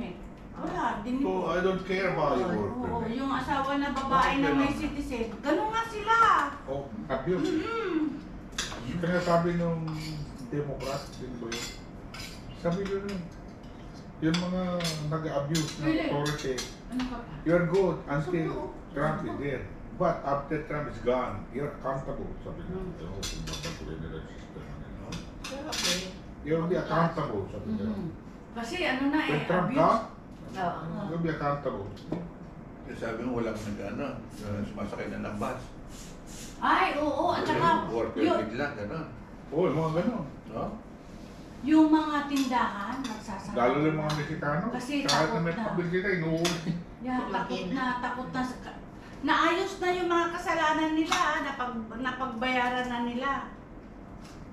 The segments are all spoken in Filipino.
permit. Wala, din So, I don't care about your work Oo, permit. yung asawa na babae na may citizen, ganun nga sila. Oh, abuse. Kaya sabi nung Democrat, din ba yun? Sabi ko nun, yung mga nag-abuse ng authority, Ano ka pa? you're good until Trump is there. But after Trump is gone, you're accountable. Sabi ko, oh, kung babatuloy nila yung system na nila. You'll be accountable, sabi ko. Kasi ano na When eh, Trump abuse. gone, you'll be accountable. Sabi mo walang sumasakay na ng bus. Ay, oo, at saka Work yung, permit lang, gano'n. Oo, yung mga ganun. No? yung mga tindahan, nagsasara. Lalo yung mga Mexicano, Kasi kahit takot na may na. pabil sila, inuuli. Yeah, takot na. Naayos na yung mga kasalanan nila, napagbayaran na nila.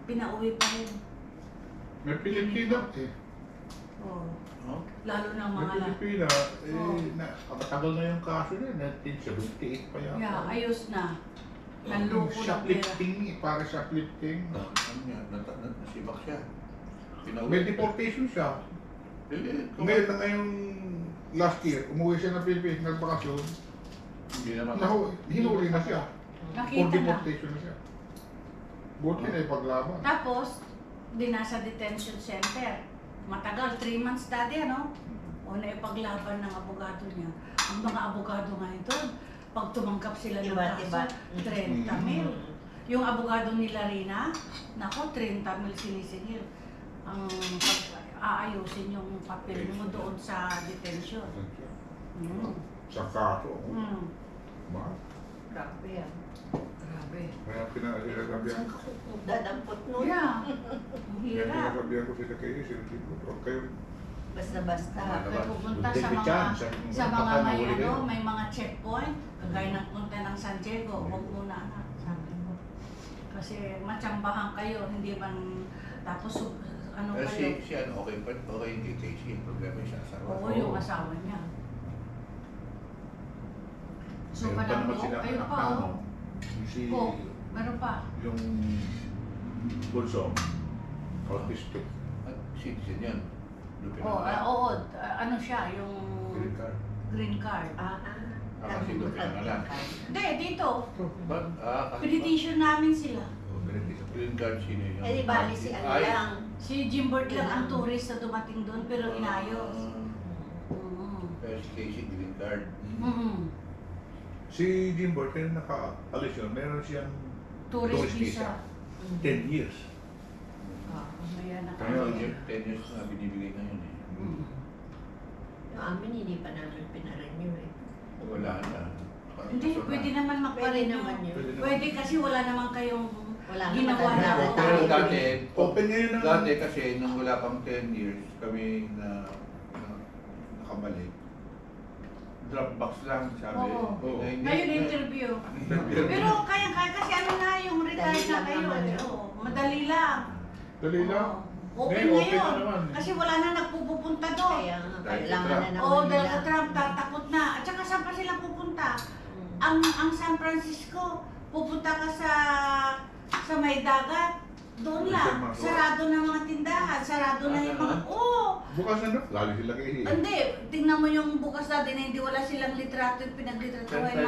Pinauwi pa rin. May Pilipino eh. Oo. No? Lalo ng May mga Pilipina, Oo. matagal na yung kaso niya, 1978 pa yan. Yeah, ayos na. Nanloko na pera. Shoplifting, para shoplifting. Ano niya, nasibak siya. May deportation siya. Ngayon na ngayong last year, umuwi siya ng Pilipinas, nagbakasyon. Hindi naman. Hinuli na siya. For Nakita na. deportation na siya. Buti na ipaglaban. Tapos, dinasa detention center. Matagal, 3 months dati, ano? O naipaglaban ng abogado niya. Ang mga abogado ngayon doon, pag tumanggap sila ng kaso, 30 mil. Yung abogado nila Rina, nako, 30 mil sinisingil. Ang aayusin yung papel mo doon sa detention. Sa kaso. Ba? Grabe yan. Grabe. Kaya pinasinasabihan ko. Dadampot nun. Yeah. Ang Kaya hirap. pinasinasabihan ko sila kayo, sila dito. Huwag kayo. Basta-basta. Kaya pupunta sa David mga Chance, sa mga baka may nahuli kayo. may mga checkpoint, kagaya ng punta ng San Diego, huwag muna na, sabi ko. Kasi matsambahan kayo, hindi man tapos ano kayo. Si ano, okay yung kay Casey. Yung problema yung asawa. Oo, yung asawa niya. So, Meron pa parang naman sila ayun anak pa, na oh. ano, si, Oh, meron pa. yung bunso, autistic, Citizen yan. Doon Oh, pinangalan. oo, ano siya, yung green card. green card. Kasi doon pinangalan. Hindi, dito. But, Petition namin sila. green card sino yun? Eh, di bali si ano lang. Si Jimbert lang ang tourist na dumating doon, pero inayos. Pero si Casey, green card. Si Jim Burton naka-alis yun, meron siyang Tourist visa. 10 years. Ayan na Kaya- kami. 10 years na binibigay na yun eh. Yung amin, hindi pa namin pinarenew eh. Wala na. Hindi, pwede naman Pwede magpa-renew. naman yun. Pwede kasi wala naman kayong Wala ginawa naman na talaga. Pero dati, Open ngayon ang... dati kasi nung wala pang 10 years, kami na nakabalik. Dropbox lang, sabi. Oo. Na hindi- Ngayon interview. Pero kaya kasi ano na yung retire Dali na lang kayo. naman yun. Oo, madali lang. Dali lang. Oo. Open Ngayon, na open yun. na naman. Kasi wala na nagpupunta doon. Kaya nga, Dahil kailangan Trump. na naman Oo, dahil nila. sa Trump, tatakot na. At saka saan pa sila pupunta? Ang San Francisco, pupunta ka sa may dagat. Doon lang. Sarado na mga tindahan. Sarado na yung mga... Oo. Bukas na, lalo sila kayo. Hindi. Tingnan mo yung bukas natin, hindi wala silang litrato yung pinaglitratuhan natin.